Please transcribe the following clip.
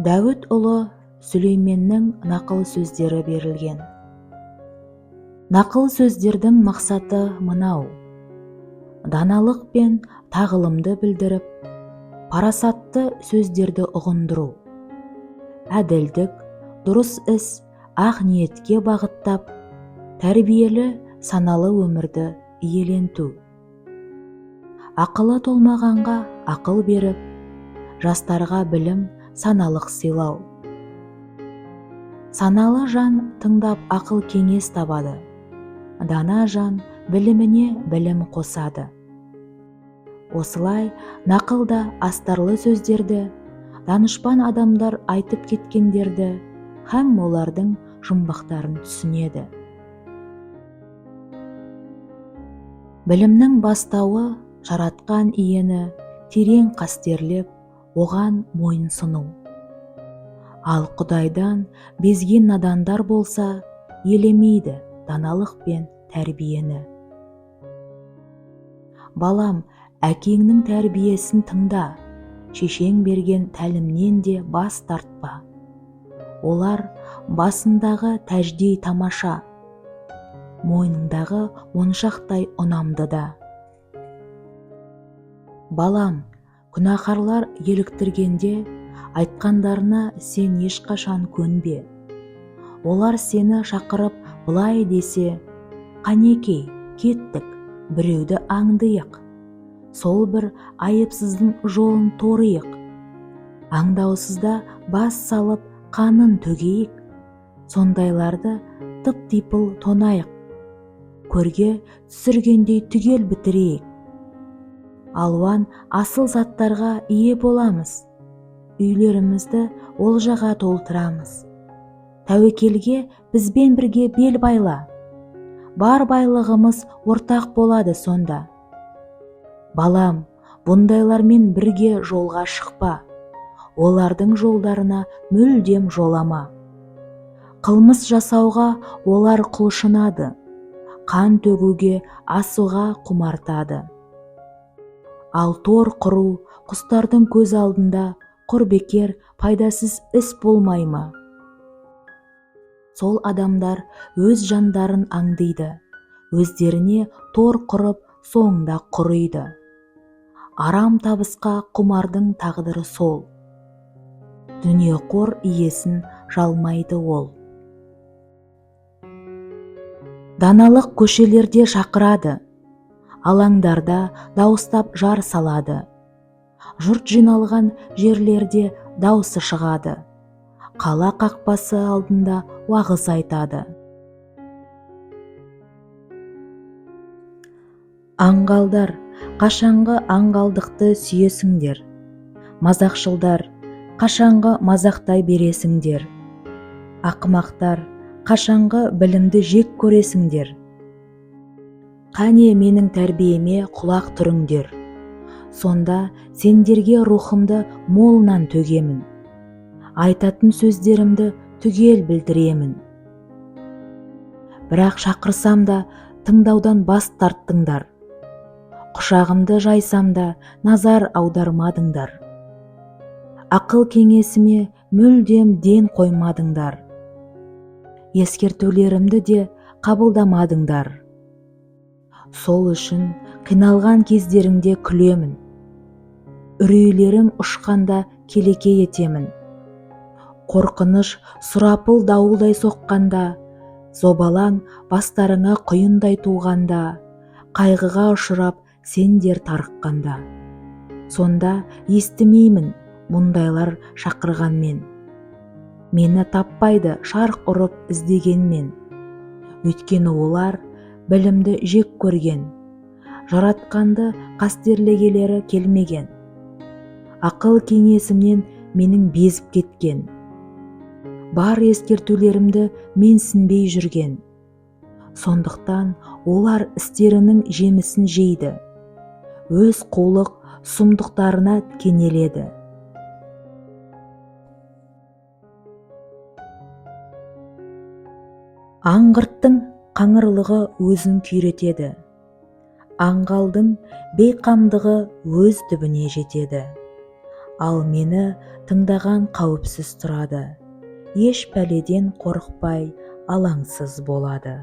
Дәуіт ұлы Сүлейменнің нақыл сөздері берілген. Нақыл сөздердің мақсаты мынау: даналық пен тағылымды білдіріп, парасатты сөздерді ұғындыру, әділдік, дұрыс іс, ақ ниетке бағыттап, тәрбиелі, саналы өмірді иеленту. Ақылы толмағанға ақыл беріп, жастарға білім, саналық сыйлау. Саналы жан тыңдап ақыл кеңес табады, дана жан біліміне білім қосады. Осылай нақылда астарлы сөздерді, данышпан адамдар айтып кеткендерді һәм олардың жұмбақтарын түсінеді. Білімнің бастауы жаратқан иені терең қастерлеп, оған мойынсыну. Ал Құдайдан безген надандар болса, елемейді даналық пен тәрбиені. Балам, әкеңнің тәрбиесін тыңда, шешең берген тәлімнен де бас тартпа. Олар басындағы тәждей тамаша, мойныңдағы моншақтай ұнамды да. Балам, күнәһарлар еліктіргенде айтқандарына сен ешқашан көнбе. Олар сені шақырып былай десе: «Қанекей, кеттік, біреуді аңдиық, сол бір айыпсыздың жолын торыйық, аңдаусызда бас салып қанын төгейік, сондайларды тып-типыл тонайық, көрге түсіргендей түгел бітірейік. Алуан асыл заттарға ие боламыз, үйлерімізді олжаға толтырамыз. Тәуекелге бізбен бірге бел байла, бар байлығымыз ортақ болады сонда. Балам, бұндайлармен бірге жолға шықпа, олардың жолдарына мүлдем жолама. Қылмыс жасауға олар құлшынады, қан төгуге асуға құмартады. Ал тор құру құстардың көз алдында құр-бекер пайдасыз іс болмай ма? Сол адамдар өз жандарын аңдиды, өздеріне тор құрып соңында құриды. Арам табысқа құмардың тағдыры сол, дүниеқор иесін жалмайды ол. Даналық көшелерде шақырады, алаңдарда дауыстап жар салады. Жұрт жиналған жерлерде даусы шығады, қала қақпасы алдында уағыз айтады. Аңғалдар, қашанғы аңғалдықты сүйесіңдер? Мазақшылдар, қашанғы мазақтай бересіңдер? Ақымақтар, қашанғы білімді жек көресіңдер? Қане менің тәрбиеме құлақ түріңдер, сонда сендерге рухымды молынан төгемін, айтатын сөздерімді түгел білдіремін. Бірақ шақырсам да тыңдаудан бас тарттыңдар, құшағымды жайсам да назар аудармадыңдар. Ақыл кеңесіме мүлдем ден қоймадыңдар, ескертулерімді де қабылдамадыңдар. Сол үшін қиналған кездеріңде күлемін, үрейлерің ұшқанда келеке етемін. Қорқыныш сұрапыл дауылдай соққанда, зобалаң бастарыңа құйындай туғанда, қайғыға ұшырап сендер тарыққанда, сонда естімеймін мұндайлар шақырғанмен. Мені таппайды шарқ ұрып іздегенмен, өйткені олар білімді жек көрген, жаратқанды қастерлегелері келмеген. Ақыл кеңесімнен менің безіп кеткен, бар ескертулерімді менсінбей жүрген. Сондықтан олар істерінің жемісін жейді, өз қулық сұмдықтарына кенеледі. Аңғырттың қаңырлығы өзін күйретеді, аңғалдың бейқамдығы өз түбіне жетеді. ал мені тыңдаған қауіпсіз тұрады, еш пәледен қорықпай алаңсыз болады.